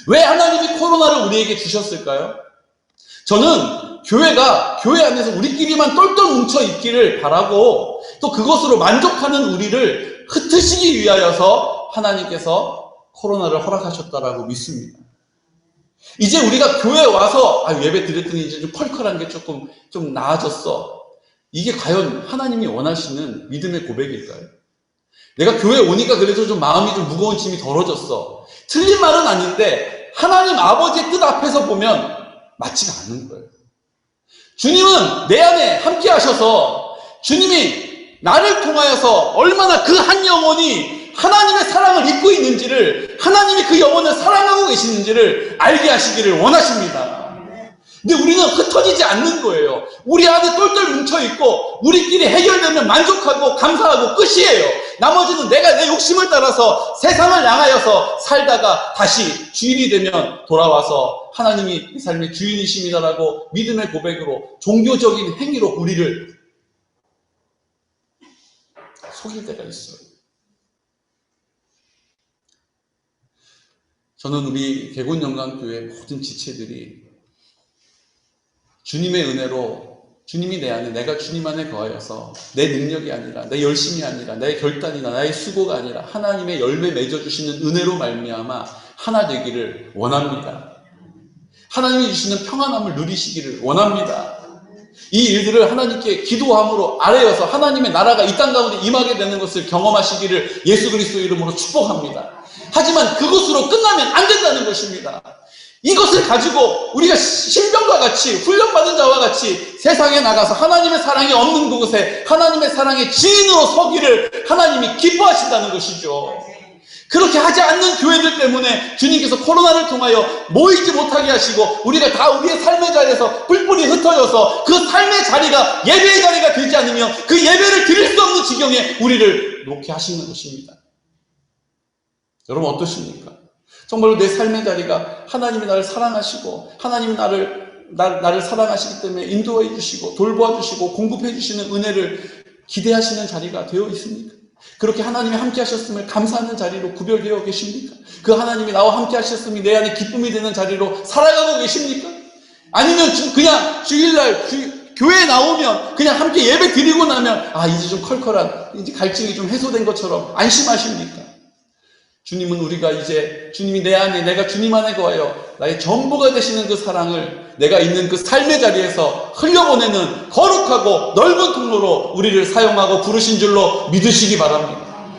왜 하나님이 코로나를 우리에게 주셨을까요? 저는 교회가 교회 안에서 우리끼리만 똘똘 뭉쳐 있기를 바라고 또 그것으로 만족하는 우리를 흩으시기 위하여서 하나님께서 코로나를 허락하셨다라고 믿습니다. 이제 우리가 교회에 와서 예배 드렸더니 이제 좀 컬컬한 게 조금 좀 나아졌어. 이게 과연 하나님이 원하시는 믿음의 고백일까요? 내가 교회에 오니까 그래도 좀 마음이 좀 무거운 짐이 덜어졌어. 틀린 말은 아닌데 하나님 아버지의 뜻 앞에서 보면 맞지가 않는 거예요. 주님은 내 안에 함께 하셔서 주님이 나를 통하여서 얼마나 그 한 영혼이 하나님의 사랑을 입고 있는지를, 하나님이 그 영혼을 사랑하고 계시는지를 알게 하시기를 원하십니다. 근데 우리는 흩어지지 않는 거예요. 우리 안에 똘똘 뭉쳐있고 우리끼리 해결되면 만족하고 감사하고 끝이에요. 나머지는 내가 내 욕심을 따라서 세상을 향하여서 살다가 다시 주인이 되면 돌아와서 하나님이 이 삶의 주인이십니다라고 믿음의 고백으로 종교적인 행위로 우리를 속일 때가 있어요. 저는 우리 개군영광교회 모든 지체들이 주님의 은혜로, 주님이 내 안에, 내가 주님 안에 거하여서 내 능력이 아니라, 내 열심이 아니라, 나의 결단이나 나의 수고가 아니라 하나님의 열매 맺어주시는 은혜로 말미암아 하나 되기를 원합니다. 하나님이 주시는 평안함을 누리시기를 원합니다. 이 일들을 하나님께 기도함으로 아뢰어서 하나님의 나라가 이 땅 가운데 임하게 되는 것을 경험하시기를 예수 그리스도 이름으로 축복합니다. 하지만 그것으로 끝나면 안 된다는 것입니다. 이것을 가지고 우리가 신병과 같이 훈련받은 자와 같이 세상에 나가서 하나님의 사랑이 없는 그곳에 하나님의 사랑의 증인으로 서기를 하나님이 기뻐하신다는 것이죠. 그렇게 하지 않는 교회들 때문에 주님께서 코로나를 통하여 모이지 못하게 하시고 우리가 다 우리의 삶의 자리에서 뿔뿔이 흩어져서 그 삶의 자리가 예배의 자리가 되지 않으면 그 예배를 드릴 수 없는 지경에 우리를 놓게 하시는 것입니다. 여러분 어떠십니까? 정말로 내 삶의 자리가 하나님이 나를 사랑하시고 하나님이 나를 사랑하시기 때문에 인도해 주시고 돌보아 주시고 공급해 주시는 은혜를 기대하시는 자리가 되어 있습니까? 그렇게 하나님이 함께 하셨음을 감사하는 자리로 구별되어 계십니까? 그 하나님이 나와 함께 하셨음이 내 안에 기쁨이 되는 자리로 살아가고 계십니까? 아니면 그냥 주일날 교회에 나오면 그냥 함께 예배 드리고 나면 이제 좀 컬컬한 이제 갈증이 좀 해소된 것처럼 안심하십니까? 주님은 우리가 이제 주님이 내 안에, 내가 주님 안에 거하여 나의 전부가 되시는 그 사랑을 내가 있는 그 삶의 자리에서 흘려보내는 거룩하고 넓은 통로로 우리를 사용하고 부르신 줄로 믿으시기 바랍니다.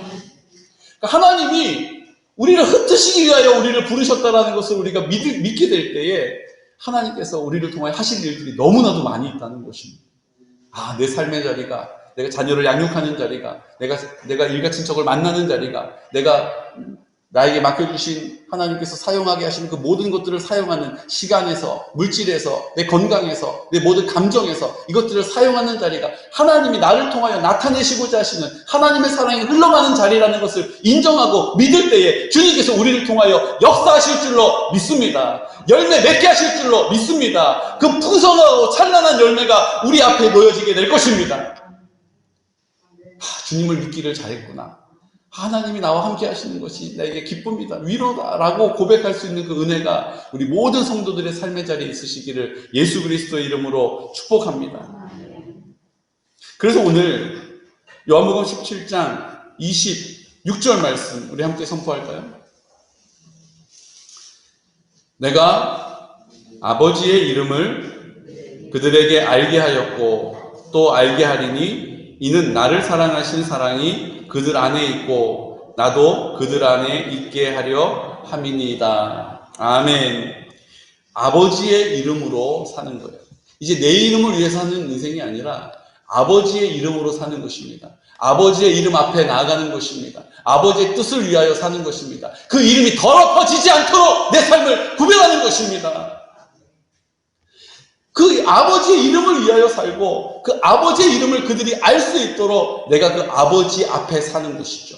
그러니까 하나님이 우리를 흩으시기 위하여 우리를 부르셨다는 것을 우리가 믿게 될 때에 하나님께서 우리를 통하여 하실 일들이 너무나도 많이 있다는 것입니다. 내 삶의 자리가, 내가 자녀를 양육하는 자리가, 내가 일가친척을 만나는 자리가, 내가 나에게 맡겨주신 하나님께서 사용하게 하시는 그 모든 것들을 사용하는 시간에서, 물질에서, 내 건강에서, 내 모든 감정에서 이것들을 사용하는 자리가 하나님이 나를 통하여 나타내시고자 하시는 하나님의 사랑이 흘러가는 자리라는 것을 인정하고 믿을 때에 주님께서 우리를 통하여 역사하실 줄로 믿습니다. 열매 맺게 하실 줄로 믿습니다. 그 풍성하고 찬란한 열매가 우리 앞에 놓여지게 될 것입니다. 주님을 믿기를 잘했구나. 하나님이 나와 함께 하시는 것이 나에게 기쁨이다, 위로다라고 고백할 수 있는 그 은혜가 우리 모든 성도들의 삶의 자리에 있으시기를 예수 그리스도의 이름으로 축복합니다. 그래서 오늘 요한복음 17장 26절 말씀 우리 함께 선포할까요? 내가 아버지의 이름을 그들에게 알게 하였고 또 알게 하리니 이는 나를 사랑하신 사랑이 그들 안에 있고 나도 그들 안에 있게 하려 함이니이다. 아멘. 아버지의 이름으로 사는 거예요. 이제 내 이름을 위해서 사는 인생이 아니라 아버지의 이름으로 사는 것입니다. 아버지의 이름 앞에 나아가는 것입니다. 아버지의 뜻을 위하여 사는 것입니다. 그 이름이 더럽혀지지 않도록 내 삶을 구별하는 것입니다. 그 아버지의 이름을 위하여 살고 그 아버지의 이름을 그들이 알 수 있도록 내가 그 아버지 앞에 사는 것이죠.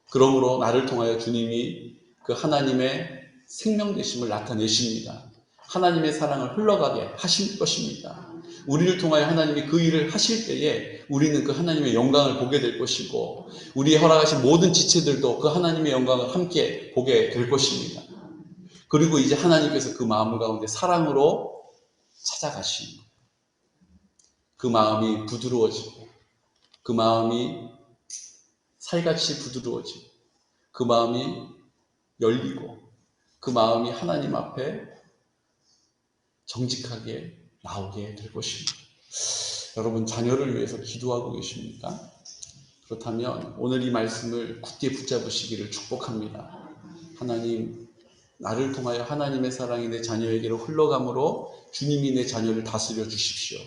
그러므로 나를 통하여 주님이 그 하나님의 생명 되심을 나타내십니다. 하나님의 사랑을 흘러가게 하실 것입니다. 우리를 통하여 하나님이 그 일을 하실 때에 우리는 그 하나님의 영광을 보게 될 것이고 우리의 허락하신 모든 지체들도 그 하나님의 영광을 함께 보게 될 것입니다. 그리고 이제 하나님께서 그 마음 가운데 사랑으로 찾아가시는 거예요. 그 마음이 부드러워지고 그 마음이 살같이 부드러워지고 그 마음이 열리고 그 마음이 하나님 앞에 정직하게 나오게 될 것입니다. 여러분, 자녀를 위해서 기도하고 계십니까? 그렇다면 오늘 이 말씀을 굳게 붙잡으시기를 축복합니다. 하나님, 나를 통하여 하나님의 사랑이 내 자녀에게로 흘러가므로 주님이 내 자녀를 다스려 주십시오.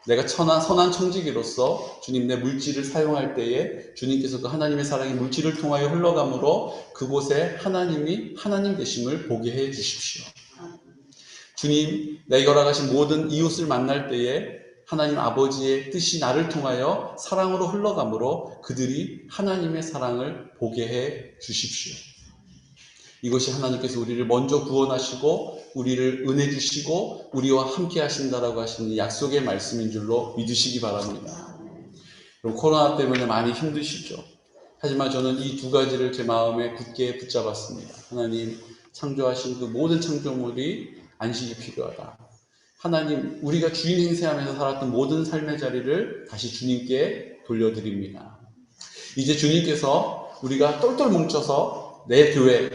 내가 선한 청지기로서 주님 내 물질을 사용할 때에 주님께서 그 하나님의 사랑이 물질을 통하여 흘러가므로 그곳에 하나님이 하나님 되심을 보게 해 주십시오. 주님, 내가 허락하신 모든 이웃을 만날 때에 하나님 아버지의 뜻이 나를 통하여 사랑으로 흘러가므로 그들이 하나님의 사랑을 보게 해 주십시오. 이것이 하나님께서 우리를 먼저 구원하시고 우리를 은혜 주시고 우리와 함께 하신다라고 하시는 약속의 말씀인 줄로 믿으시기 바랍니다. 그럼 코로나 때문에 많이 힘드시죠? 하지만 저는 이 두 가지를 제 마음에 굳게 붙잡았습니다. 하나님, 창조하신 그 모든 창조물이 안식이 필요하다. 하나님, 우리가 주인 행세하면서 살았던 모든 삶의 자리를 다시 주님께 돌려드립니다. 이제 주님께서 우리가 똘똘 뭉쳐서 내 교회,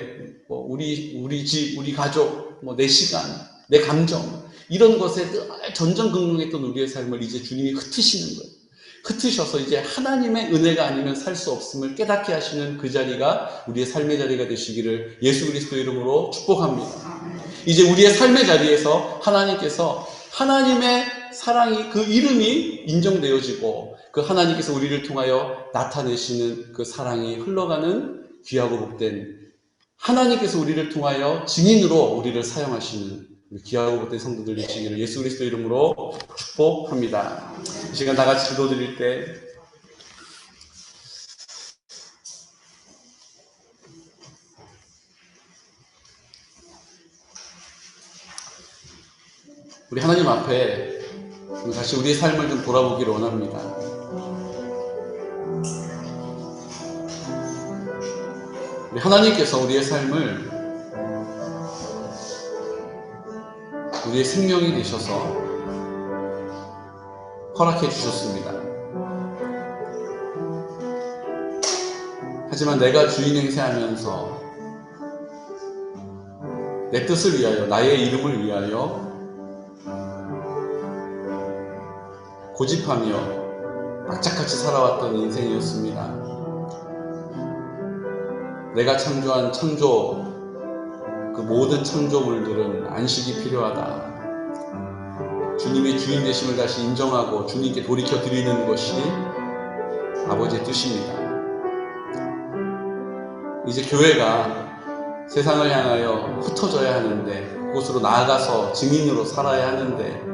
우리 집, 우리 가족, 내 시간, 내 감정, 이런 것에 늘 전전긍긍했던 우리의 삶을 이제 주님이 흩으시는 거예요. 흩으셔서 이제 하나님의 은혜가 아니면 살 수 없음을 깨닫게 하시는 그 자리가 우리의 삶의 자리가 되시기를 예수 그리스도 이름으로 축복합니다. 이제 우리의 삶의 자리에서 하나님께서 하나님의 사랑이, 그 이름이 인정되어지고 그 하나님께서 우리를 통하여 나타내시는 그 사랑이 흘러가는 귀하고 복된 하나님께서 우리를 통하여 증인으로 우리를 사용하시는 귀하고 복된 성도들 되시기를 예수 그리스도 이름으로 축복합니다. 이 시간 다 같이 기도드릴 때 우리 하나님 앞에 다시 우리의 삶을 좀 돌아보기를 원합니다. 우리 하나님께서 우리의 삶을 우리의 생명이 되셔서 허락해 주셨습니다. 하지만 내가 주인 행세하면서 내 뜻을 위하여, 나의 이름을 위하여 고집하며 악착같이 살아왔던 인생이었습니다. 내가 창조한 그 모든 창조물들은 안식이 필요하다. 주님의 주인 되심을 다시 인정하고 주님께 돌이켜 드리는 것이 아버지의 뜻입니다. 이제 교회가 세상을 향하여 흩어져야 하는데, 그곳으로 나아가서 증인으로 살아야 하는데,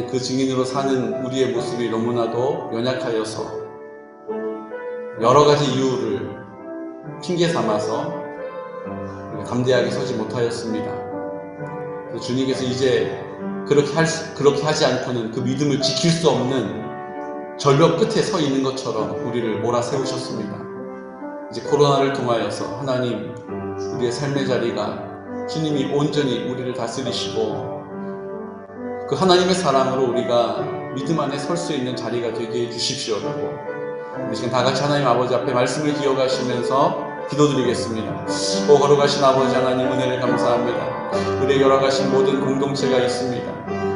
그 증인으로 사는 우리의 모습이 너무나도 연약하여서 여러 가지 이유를 핑계 삼아서 담대하게 서지 못하였습니다. 주님께서 이제 그렇게 하지 않고는 그 믿음을 지킬 수 없는 절벽 끝에 서 있는 것처럼 우리를 몰아세우셨습니다. 이제 코로나를 통하여서 하나님, 우리의 삶의 자리가 주님이 온전히 우리를 다스리시고 그 하나님의 사랑으로 우리가 믿음 안에 설 수 있는 자리가 되게 해주십시오라고 우리 지금 다 같이 하나님 아버지 앞에 말씀을 기억하시면서 기도드리겠습니다. 거룩하신 아버지 하나님, 은혜를 감사합니다. 우리의 열어가신 모든 공동체가 있습니다.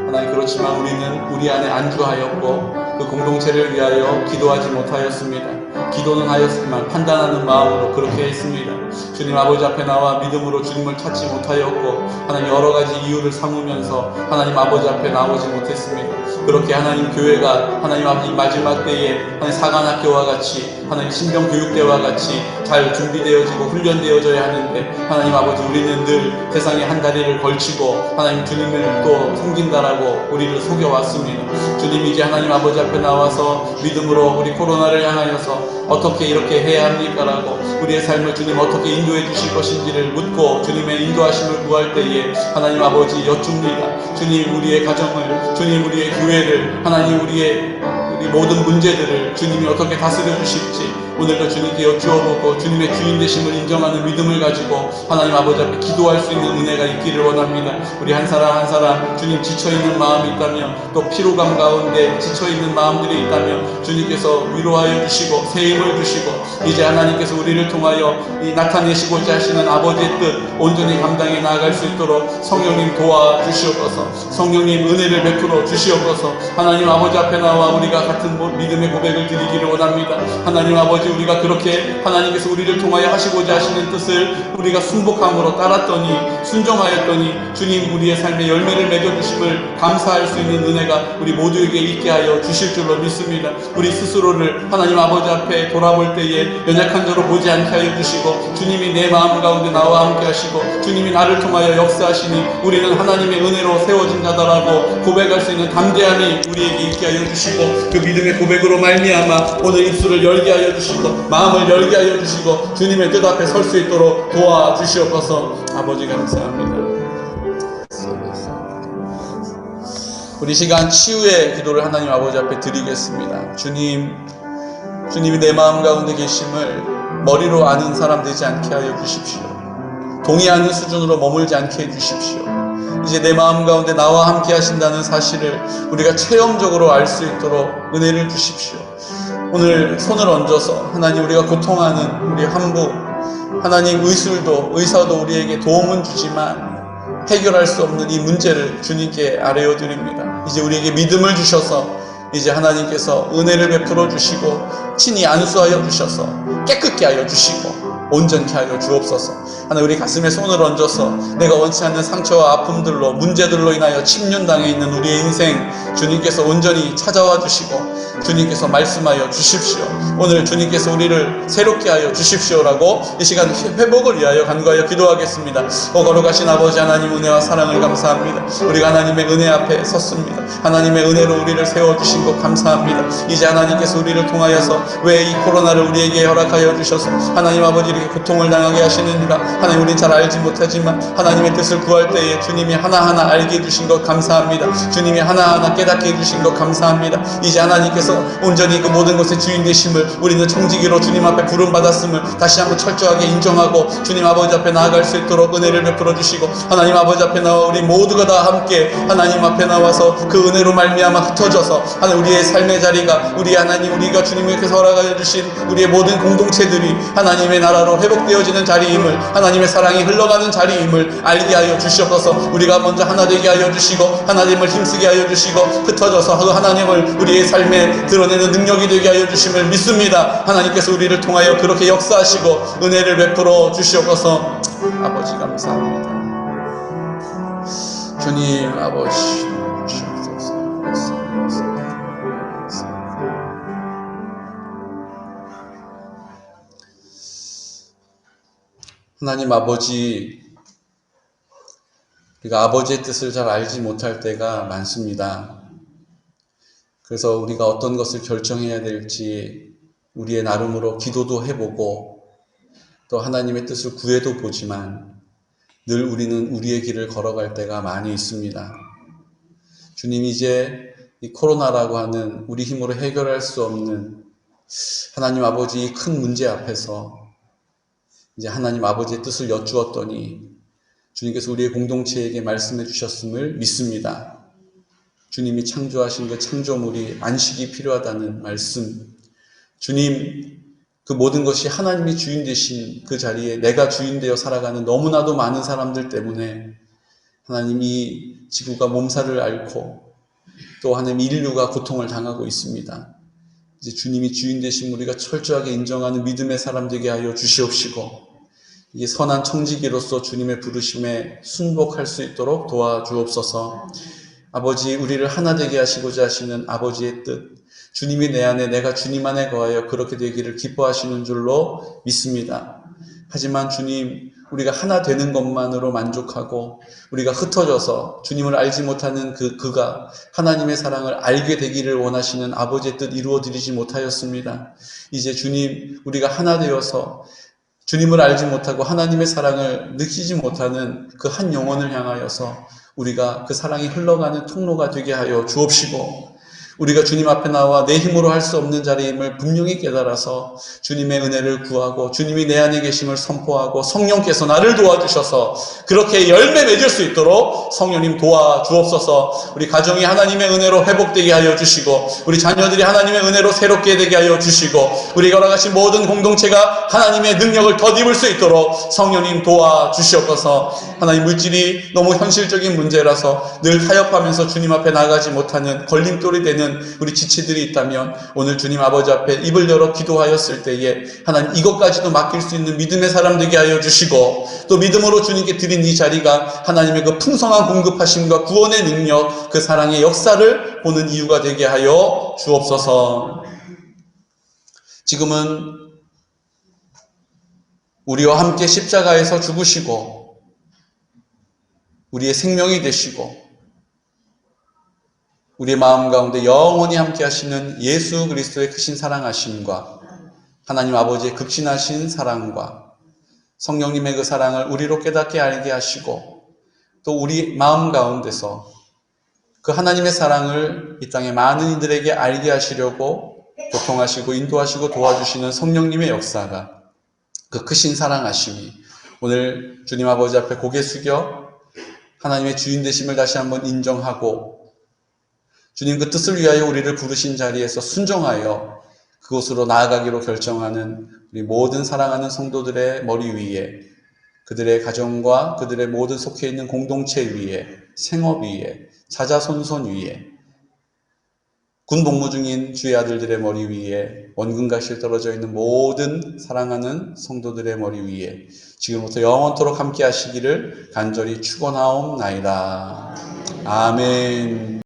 하나님, 그렇지만 우리는 우리 안에 안주하였고 그 공동체를 위하여 기도하지 못하였습니다. 기도는 하였지만 판단하는 마음으로 그렇게 했습니다. 주님 아버지 앞에 나와 믿음으로 주님을 찾지 못하였고 하나님, 여러 가지 이유를 삼으면서 하나님 아버지 앞에 나오지 못했습니다. 그렇게 하나님, 교회가 하나님 아버지 마지막 때에 하나님 사관학교와 같이, 하나님 신병교육대와 같이 잘 준비되어지고 훈련되어져야 하는데, 하나님 아버지, 우리는 늘 세상에 한 다리를 걸치고 하나님 주님을 또 섬긴다라고 우리를 속여왔습니다. 주님, 이제 하나님 아버지 앞에 나와서 믿음으로 우리 코로나를 향하여서 어떻게 이렇게 해야 합니까라고 우리의 삶을 주님 어떻게 인도해 주실 것인지를 묻고 주님의 인도하심을 구할 때에 하나님 아버지 여쭙니다. 주님, 우리의 가정을, 주님 우리의 교회를, 하나님 우리 모든 문제들을 주님이 어떻게 다스려 주실지, 오늘도 주님께 여쭈어보고 주님의 주인 되심을 인정하는 믿음을 가지고 하나님 아버지 앞에 기도할 수 있는 은혜가 있기를 원합니다. 우리 한 사람 한 사람 주님 지쳐있는 마음이 있다면, 또 피로감 가운데 지쳐있는 마음들이 있다면 주님께서 위로하여 주시고 새 힘을 주시고, 이제 하나님께서 우리를 통하여 이 나타내시고자 하시는 아버지의 뜻 온전히 감당해 나아갈 수 있도록 성령님 도와주시옵소서. 성령님 은혜를 베풀어 주시옵소서. 하나님 아버지 앞에 나와 우리가 같은 믿음의 고백을 드리기를 원합니다. 하나님 아버지, 우리가 그렇게 하나님께서 우리를 통하여 하시고자 하시는 뜻을 우리가 순복함으로 따랐더니, 순종하였더니 주님 우리의 삶에 열매를 맺어주심을 감사할 수 있는 은혜가 우리 모두에게 있게 하여 주실 줄로 믿습니다. 우리 스스로를 하나님 아버지 앞에 돌아볼 때에 연약한 자로 보지 않게 하여 주시고, 주님이 내 마음 가운데 나와 함께 하시고 주님이 나를 통하여 역사하시니 우리는 하나님의 은혜로 세워진 자다라고 고백할 수 있는 담대함이 우리에게 있게 하여 주시고, 그 믿음의 고백으로 말미암아 오늘 입술을 열게 하여 주시고 마음을 열게 하여 주시고 주님의 뜻 앞에 설 수 있도록 도와주시옵소서. 아버지 감사합니다. 우리 시간 치유의 기도를 하나님 아버지 앞에 드리겠습니다. 주님이 내 마음 가운데 계심을 머리로 아는 사람 되지 않게 하여 주십시오. 동의하는 수준으로 머물지 않게 해주십시오. 이제 내 마음 가운데 나와 함께 하신다는 사실을 우리가 체험적으로 알 수 있도록 은혜를 주십시오. 오늘 손을 얹어서 하나님, 우리가 고통하는 우리 환부, 하나님 의사도 우리에게 도움은 주지만 해결할 수 없는 이 문제를 주님께 아뢰어 드립니다. 이제 우리에게 믿음을 주셔서 이제 하나님께서 은혜를 베풀어 주시고 친히 안수하여 주셔서 깨끗게 하여 주시고 온전케 하여 주옵소서. 하나님, 우리 가슴에 손을 얹어서 내가 원치 않는 상처와 아픔들로, 문제들로 인하여 침륜당해 있는 우리의 인생 주님께서 온전히 찾아와 주시고 주님께서 말씀하여 주십시오. 오늘 주님께서 우리를 새롭게 하여 주십시오라고 이 시간 회복을 위하여 간구하여 기도하겠습니다. 거룩하신 아버지 하나님, 은혜와 사랑을 감사합니다. 우리가 하나님의 은혜 앞에 섰습니다. 하나님의 은혜로 우리를 세워주신 것 감사합니다. 이제 하나님께서 우리를 통하여서 왜 이 코로나를 우리에게 허락하여 주셔서 하나님 아버지 이렇게 고통을 당하게 하시는가, 하나님 우린 잘 알지 못하지만 하나님의 뜻을 구할 때에 주님이 하나하나 알게 해주신 것 감사합니다. 주님이 하나하나 깨닫게 해주신 것 감사합니다. 이제 하나님께서 온전히 그 모든 것의 주인 되심을 우리는 청지기로 주님 앞에 부름받았음을 다시 한번 철저하게 인정하고 주님 아버지 앞에 나아갈 수 있도록 은혜를 베풀어 주시고, 하나님 아버지 앞에 나와 우리 모두가 다 함께 하나님 앞에 나와서 그 은혜로 말미암아 흩어져서 하나님 우리의 삶의 자리가, 우리 하나님 우리가 주님께서 허락하여 주신 우리의 모든 공동체들이 하나님의 나라로 회복되어지는 자리임을, 하나님의 사랑이 흘러가는 자리임을 알게 하여 주시옵소서. 우리가 먼저 하나 되게 하여 주시고 하나님을 힘쓰게 하여 주시고 흩어져서 그 하나님을 우리의 삶에 드러내는 능력이 되게 하여 주심을 믿습니다. 하나님께서 우리를 통하여 그렇게 역사하시고 은혜를 베풀어 주시옵소서. 아버지 감사합니다. 주님 아버지 하나님 아버지, 우리가 아버지의 뜻을 잘 알지 못할 때가 많습니다. 그래서 우리가 어떤 것을 결정해야 될지 우리의 나름으로 기도도 해보고 또 하나님의 뜻을 구해도 보지만 늘 우리는 우리의 길을 걸어갈 때가 많이 있습니다. 주님, 이제 이 코로나라고 하는 우리 힘으로 해결할 수 없는 하나님 아버지 이 큰 문제 앞에서 이제 하나님 아버지의 뜻을 여쭈었더니 주님께서 우리의 공동체에게 말씀해 주셨음을 믿습니다. 주님이 창조하신 그 창조물이 안식이 필요하다는 말씀, 주님 그 모든 것이 하나님이 주인 되신 그 자리에 내가 주인 되어 살아가는 너무나도 많은 사람들 때문에 하나님이 지구가 몸살을 앓고 또 하나님 인류가 고통을 당하고 있습니다. 이제 주님이 주인 되신 우리가 철저하게 인정하는 믿음의 사람 되게 하여 주시옵시고 이 선한 청지기로서 주님의 부르심에 순복할 수 있도록 도와주옵소서. 아버지, 우리를 하나 되게 하시고자 하시는 아버지의 뜻, 주님이 내 안에 내가 주님 안에 거하여 그렇게 되기를 기뻐하시는 줄로 믿습니다. 하지만 주님, 우리가 하나 되는 것만으로 만족하고 우리가 흩어져서 주님을 알지 못하는 그가 하나님의 사랑을 알게 되기를 원하시는 아버지의 뜻 이루어 드리지 못하였습니다. 이제 주님, 우리가 하나 되어서 주님을 알지 못하고 하나님의 사랑을 느끼지 못하는 그 한 영혼을 향하여서 우리가 그 사랑이 흘러가는 통로가 되게 하여 주옵시고 우리가 주님 앞에 나와 내 힘으로 할 수 없는 자리임을 분명히 깨달아서 주님의 은혜를 구하고 주님이 내 안에 계심을 선포하고 성령께서 나를 도와주셔서 그렇게 열매 맺을 수 있도록 성령님 도와주옵소서. 우리 가정이 하나님의 은혜로 회복되게 하여 주시고 우리 자녀들이 하나님의 은혜로 새롭게 되게 하여 주시고 우리 여러 가지 모든 공동체가 하나님의 능력을 덧입을 수 있도록 성령님 도와주시옵소서. 하나님, 물질이 너무 현실적인 문제라서 늘 타협하면서 주님 앞에 나가지 못하는 걸림돌이 되는 우리 지체들이 있다면 오늘 주님 아버지 앞에 입을 열어 기도하였을 때에 하나님 이것까지도 맡길 수 있는 믿음의 사람 되게 하여 주시고 또 믿음으로 주님께 드린 이 자리가 하나님의 그 풍성한 공급하심과 구원의 능력, 그 사랑의 역사를 보는 이유가 되게 하여 주옵소서. 지금은 우리와 함께 십자가에서 죽으시고 우리의 생명이 되시고 우리의 마음 가운데 영원히 함께 하시는 예수 그리스도의 크신 사랑하심과 하나님 아버지의 극진하신 사랑과 성령님의 그 사랑을 우리로 깨닫게 알게 하시고 또 우리 마음 가운데서 그 하나님의 사랑을 이 땅의 많은 이들에게 알게 하시려고 교통하시고 인도하시고 도와주시는 성령님의 역사가 그 크신 사랑하심이 오늘 주님 아버지 앞에 고개 숙여 하나님의 주인 되심을 다시 한번 인정하고 주님 그 뜻을 위하여 우리를 부르신 자리에서 순종하여 그곳으로 나아가기로 결정하는 우리 모든 사랑하는 성도들의 머리 위에 그들의 가정과 그들의 모든 속해 있는 공동체 위에 생업 위에 자자손손 위에 군 복무 중인 주의 아들들의 머리 위에 원근가실 떨어져 있는 모든 사랑하는 성도들의 머리 위에 지금부터 영원토록 함께 하시기를 간절히 축원하옵나이다. 아멘.